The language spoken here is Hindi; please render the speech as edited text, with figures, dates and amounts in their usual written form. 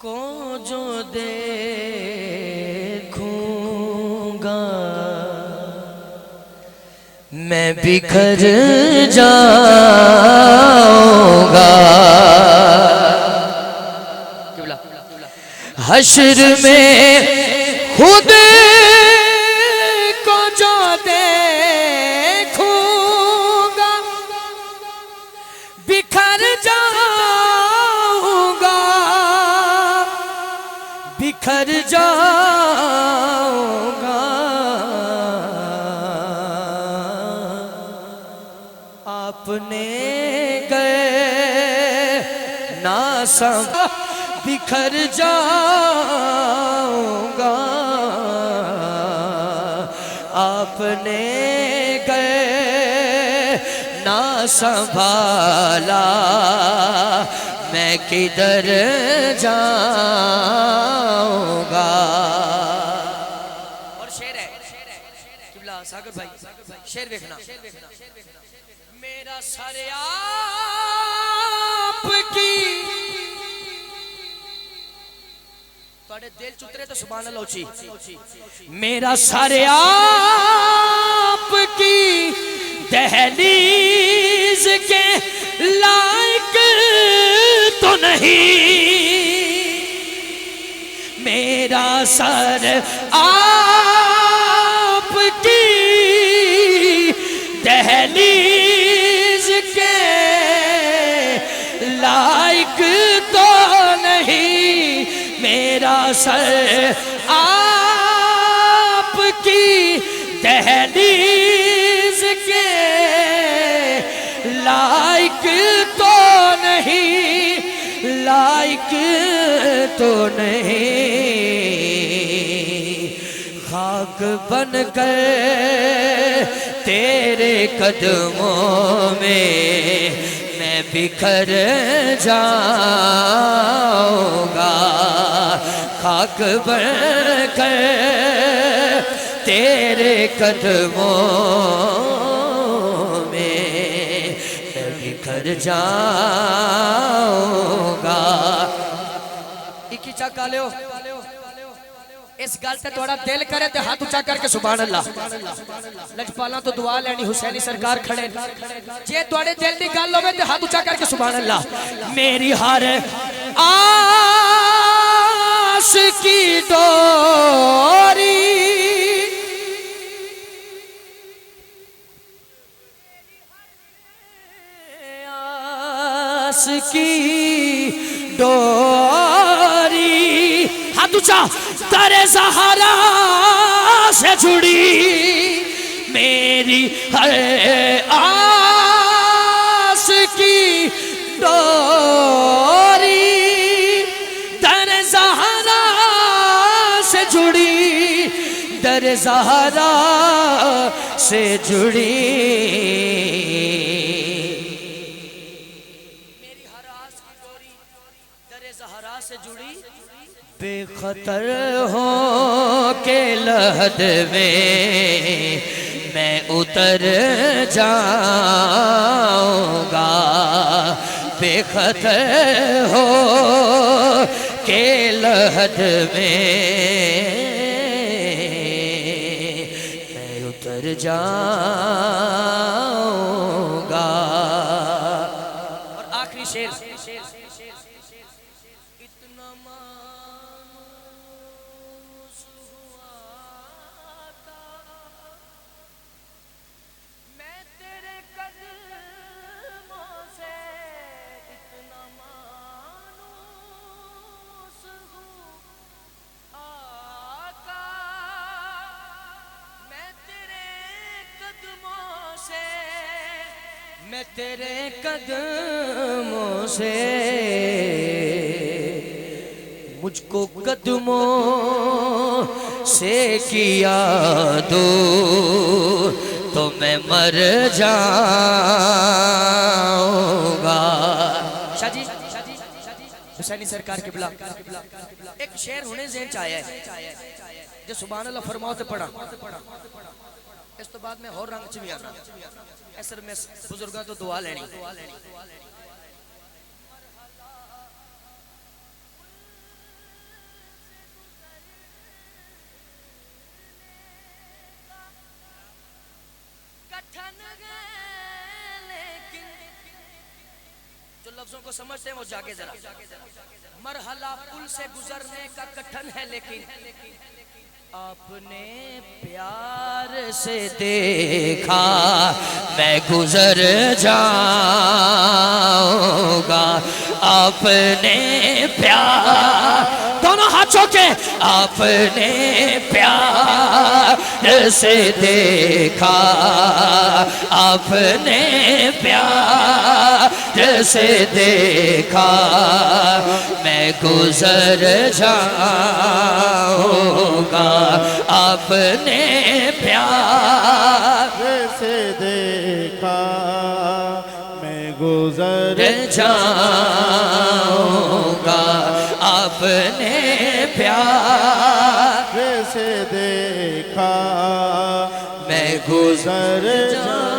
को जो देखूंगा मैं बिखर जाऊंगा। हश्र में खुद को जो देखूंगा बिखर जाऊंगा, बिखर जाऊंगा। आपने गए ना संभा बिखर जाऊंगा। आपने गए ना संभाला मैं किधर जाऊंगा। और शेर है किबला सागर भाई, शेर देखना। मेरा सर आपकी थोड़े दिल चुतरे तो सुभान अल्लाह उची। मेरा सर आपकी दहलीज के लायक तो नहीं। मेरा सर आपकी दहलीज के लायक तो नहीं। मेरा सर आपकी दहलीज के लायक तो नहीं, लायक तो नहीं। खाक बन कर तेरे कदमों में मैं बिखर जाऊंगा। खाक बन कर तेरे कदमों में मैं बिखर जाऊंगा। एक ही चाका ले इस गल से थोड़ा दिल करे तो हाथ ऊंचा करके सुभान अल्लाह। लजपाला तो दुआ लेनी हुसैनी सरकार खड़े जे थोड़े दिल की गल होवे तो हाथ ऊंचा करके सुभान अल्लाह। मेरी हर आस की डोरी आस की डोरी हाथ ऊंचा तेरे सहारा से जुड़ी। मेरी हर आस की डोरी तेरे सहारा से जुड़ी, तेरे सहारा से जुड़ी। मेरी हर आस की डोरी तेरे सहारा से जुड़ी। बेखतर हो के लहद में मैं उतर जाऊंगा। बेखतर हो के लहद में मैं उतर जाऊंगा। और आखिरी शेर मैं तेरे कदमों से मुझको कदमों से किया दो तो मैं मर जाऊंगा। शाजी हुसैनी सरकार के बिला एक शेर होने ज़हन च आया है जो सुभान अल्लाह फरमाओ तो पढ़ा। इस तो बाद में और रंग च भी आना असर में बुजुर्गों तो दुआ लेनी। जो लफ्जों को समझते हैं वो जाके जरा। मरहला पुल से गुजरने का कठिन है लेकिन आपने प्यार से देखा मैं गुजर जाऊंगा। आपने प्यार, दोनों हाथों के, आपने प्यार से देखा, आपने प्यार से देखा मैं गुजर जाऊंगा। आपने प्यार से देखा मैं गुजर जाऊंगा। आपने प्यार से देखा मैं गुजर जाऊंगा।